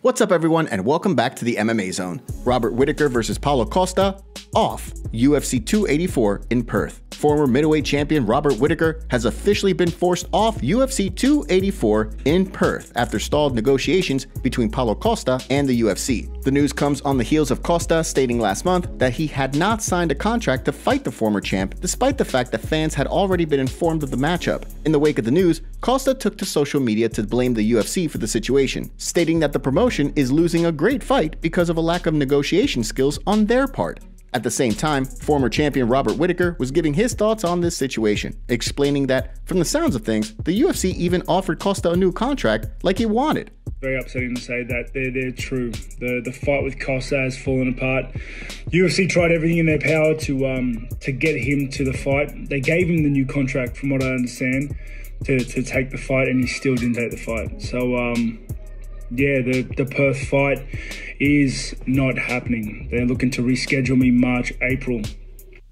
What's up everyone and welcome back to the MMA Zone. Robert Whittaker versus Paulo Costa, off UFC 284 in Perth. Former middleweight champion Robert Whittaker has officially been forced off UFC 284 in Perth after stalled negotiations between Paulo Costa and the UFC. The news comes on the heels of Costa stating last month that he had not signed a contract to fight the former champ, despite the fact that fans had already been informed of the matchup. In the wake of the news, Costa took to social media to blame the UFC for the situation, stating that the promotion is losing a great fight because of a lack of negotiation skills on their part. At the same time, former champion Robert Whittaker was giving his thoughts on this situation, explaining that, from the sounds of things, the UFC even offered Costa a new contract like he wanted. Very upsetting to say that they're true. The fight with Costa has fallen apart. UFC tried everything in their power to get him to the fight. They gave him the new contract, from what I understand, to take the fight, and he still didn't take the fight. So yeah, the Perth fight is not happening. They're looking to reschedule me March, April.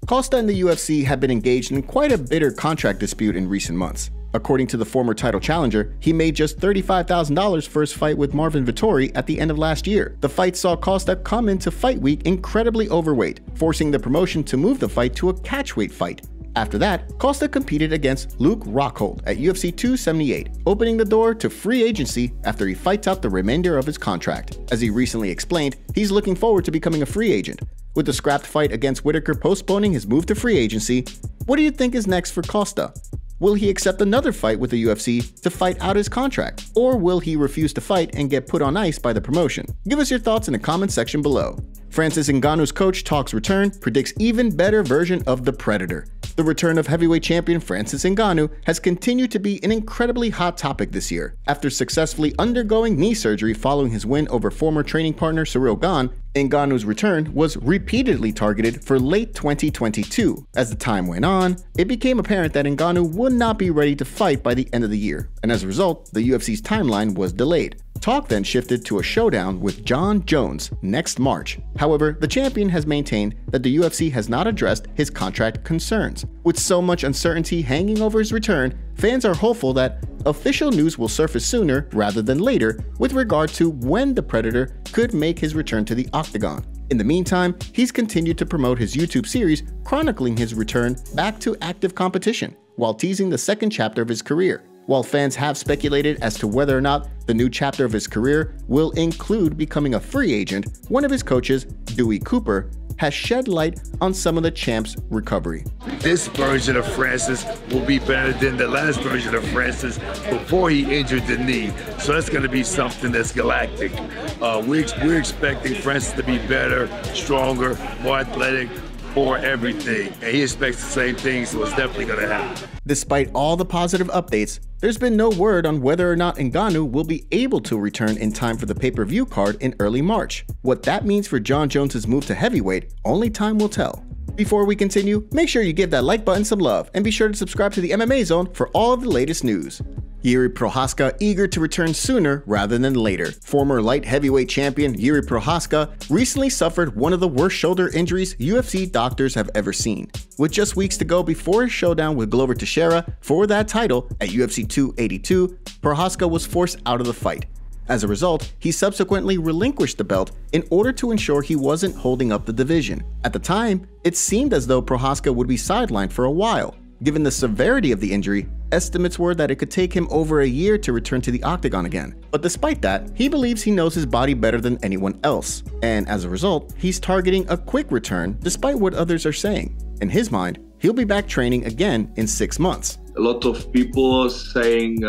Costa and the UFC have been engaged in quite a bitter contract dispute in recent months. According to the former title challenger, he made just $35,000 for his fight with Marvin Vettori at the end of last year. The fight saw Costa come into fight week incredibly overweight, forcing the promotion to move the fight to a catchweight fight. After that, Costa competed against Luke Rockhold at UFC 278, opening the door to free agency after he fights out the remainder of his contract. As he recently explained, he's looking forward to becoming a free agent. With the scrapped fight against Whittaker postponing his move to free agency, what do you think is next for Costa? Will he accept another fight with the UFC to fight out his contract? Or will he refuse to fight and get put on ice by the promotion? Give us your thoughts in the comment section below. Francis Ngannou's coach talks return, predicts even better version of the Predator. The return of heavyweight champion Francis Ngannou has continued to be an incredibly hot topic this year. After successfully undergoing knee surgery following his win over former training partner Ciryl Gane, Ngannou's return was repeatedly targeted for late 2022. As the time went on, it became apparent that Ngannou would not be ready to fight by the end of the year, and as a result, the UFC's timeline was delayed. Talk then shifted to a showdown with Jon Jones next March. However, the champion has maintained that the UFC has not addressed his contract concerns. With so much uncertainty hanging over his return, fans are hopeful that official news will surface sooner rather than later with regard to when the Predator could make his return to the octagon. In the meantime, he's continued to promote his YouTube series chronicling his return back to active competition, while teasing the second chapter of his career. While fans have speculated as to whether or not the new chapter of his career will include becoming a free agent, one of his coaches, Dewey Cooper, has shed light on some of the champ's recovery. This version of Francis will be better than the last version of Francis before he injured the knee. So that's going to be something that's galactic. We're expecting Francis to be better, stronger, more athletic, for everything, and he expects the same thing, so it's definitely going to happen. Despite all the positive updates, there's been no word on whether or not Ngannou will be able to return in time for the pay-per-view card in early March. What that means for Jon Jones' move to heavyweight, only time will tell. Before we continue, make sure you give that like button some love and be sure to subscribe to the MMA Zone for all of the latest news. Jiri Prochazka eager to return sooner rather than later. Former light heavyweight champion Jiri Prochazka recently suffered one of the worst shoulder injuries UFC doctors have ever seen. With just weeks to go before his showdown with Glover Teixeira for that title at UFC 282, Prochazka was forced out of the fight. As a result, he subsequently relinquished the belt in order to ensure he wasn't holding up the division. At the time, it seemed as though Prochazka would be sidelined for a while. Given the severity of the injury, estimates were that it could take him over a year to return to the octagon again. But despite that, he believes he knows his body better than anyone else, and as a result, he's targeting a quick return despite what others are saying. In his mind, he'll be back training again in 6 months. A lot of people are saying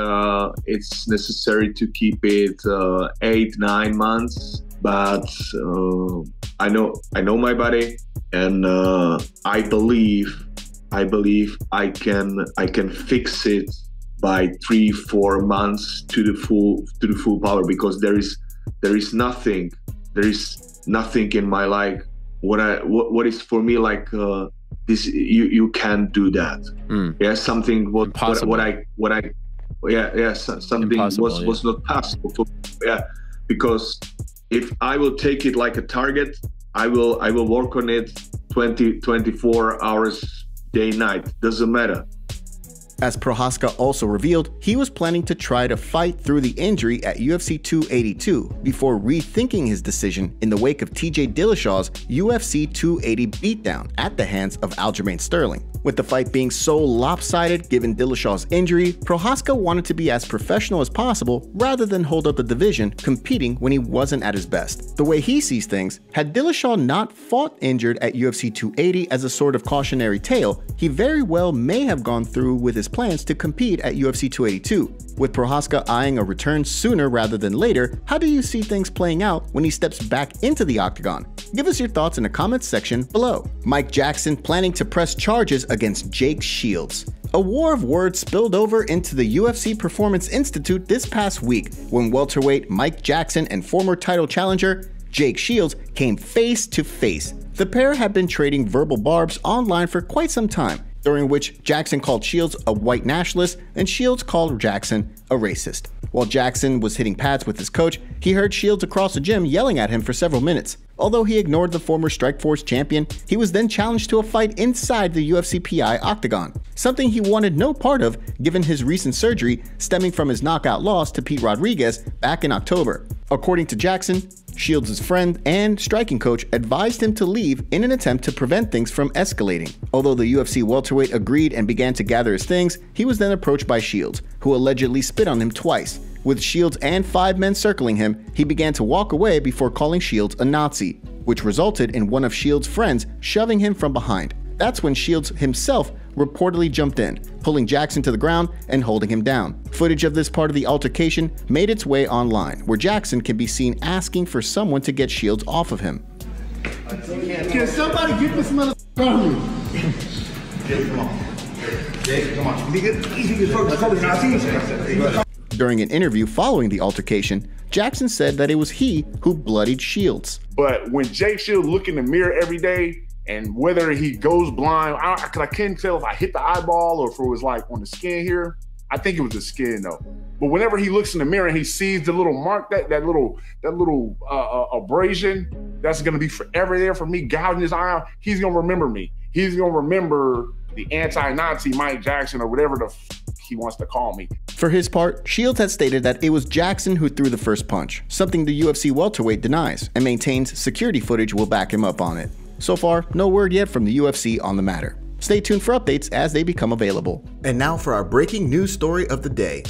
it's necessary to keep it 8-9 months, but I know my body, and I believe I can fix it by 3-4 months to the full power, because there is nothing in my life what is for me like this. You can't do that. Yeah, something something Impossible, was not possible for me. Yeah, because if I will take it like a target, I will work on it 24 hours day night, doesn't matter. As Prochazka also revealed, he was planning to try to fight through the injury at UFC 282 before rethinking his decision in the wake of TJ Dillashaw's UFC 280 beatdown at the hands of Aljamain Sterling. With the fight being so lopsided given Dillashaw's injury, Prochazka wanted to be as professional as possible rather than hold up the division competing when he wasn't at his best. The way he sees things, had Dillashaw not fought injured at UFC 280 as a sort of cautionary tale, he very well may have gone through with his plans to compete at UFC 282. With Prochazka eyeing a return sooner rather than later, how do you see things playing out when he steps back into the octagon? Give us your thoughts in the comments section below. Mike Jackson planning to press charges against Jake Shields. A war of words spilled over into the UFC Performance Institute this past week when welterweight Mike Jackson and former title challenger Jake Shields came face to face. The pair had been trading verbal barbs online for quite some time, during which Jackson called Shields a white nationalist and Shields called Jackson a racist. While Jackson was hitting pads with his coach, he heard Shields across the gym yelling at him for several minutes. Although he ignored the former Strikeforce champion, he was then challenged to a fight inside the UFC PI octagon, something he wanted no part of given his recent surgery stemming from his knockout loss to Pete Rodriguez back in October. According to Jackson, Shields' friend and striking coach advised him to leave in an attempt to prevent things from escalating. Although the UFC welterweight agreed and began to gather his things, he was then approached by Shields, who allegedly spit on him twice. With Shields and 5 men circling him, he began to walk away before calling Shields a Nazi, which resulted in one of Shields' friends shoving him from behind. That's when Shields himself reportedly jumped in, pulling Jackson to the ground and holding him down. Footage of this part of the altercation made its way online, where Jackson can be seen asking for someone to get Shields off of him. Can somebody get this motherfucker on me? Jake, come on. Jake, come on. During an interview following the altercation, Jackson said that it was he who bloodied Shields. But when Jake Shields look in the mirror every day, and whether he goes blind, I couldn't tell if I hit the eyeball or if it was like on the skin here. I think it was the skin though. But whenever he looks in the mirror and he sees the little mark, that little abrasion, that's gonna be forever there for me, gouging his eye out. He's gonna remember me. He's gonna remember the anti-Nazi Mike Jackson or whatever the he wants to call me. For his part, Shields had stated that it was Jackson who threw the first punch, something the UFC welterweight denies and maintains security footage will back him up on it. So far, no word yet from the UFC on the matter. Stay tuned for updates as they become available. And now for our breaking news story of the day.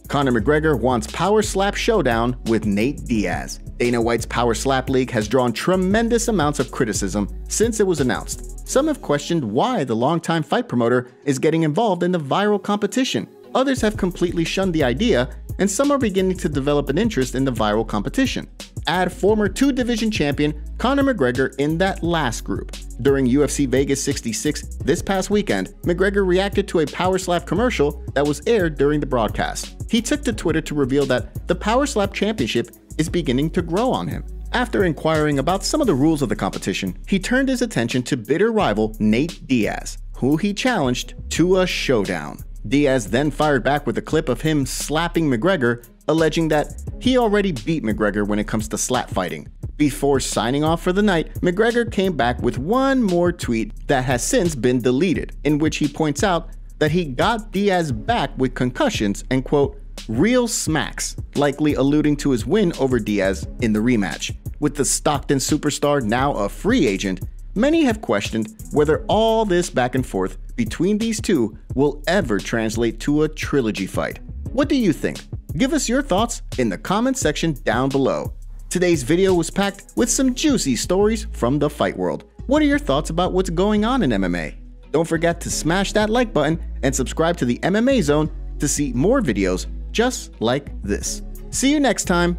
Conor McGregor wants power slap showdown with Nate Diaz. Dana White's Power Slap League has drawn tremendous amounts of criticism since it was announced. Some have questioned why the longtime fight promoter is getting involved in the viral competition. Others have completely shunned the idea, and some are beginning to develop an interest in the viral competition. Add former 2-division champion Conor McGregor in that last group. During UFC Vegas 66 this past weekend, McGregor reacted to a Power Slap commercial that was aired during the broadcast. He took to Twitter to reveal that the Power Slap Championship is beginning to grow on him. After inquiring about some of the rules of the competition, he turned his attention to bitter rival Nate Diaz, who he challenged to a showdown. Diaz then fired back with a clip of him slapping McGregor, alleging that he already beat McGregor when it comes to slap fighting. Before signing off for the night, McGregor came back with one more tweet that has since been deleted, in which he points out that he got Diaz back with concussions and quote, real smacks, likely alluding to his win over Diaz in the rematch. With the Stockton superstar now a free agent, many have questioned whether all this back and forth between these two will ever translate to a trilogy fight. What do you think? Give us your thoughts in the comments section down below. Today's video was packed with some juicy stories from the fight world. What are your thoughts about what's going on in MMA? Don't forget to smash that like button and subscribe to the MMA Zone to see more videos just like this. See you next time.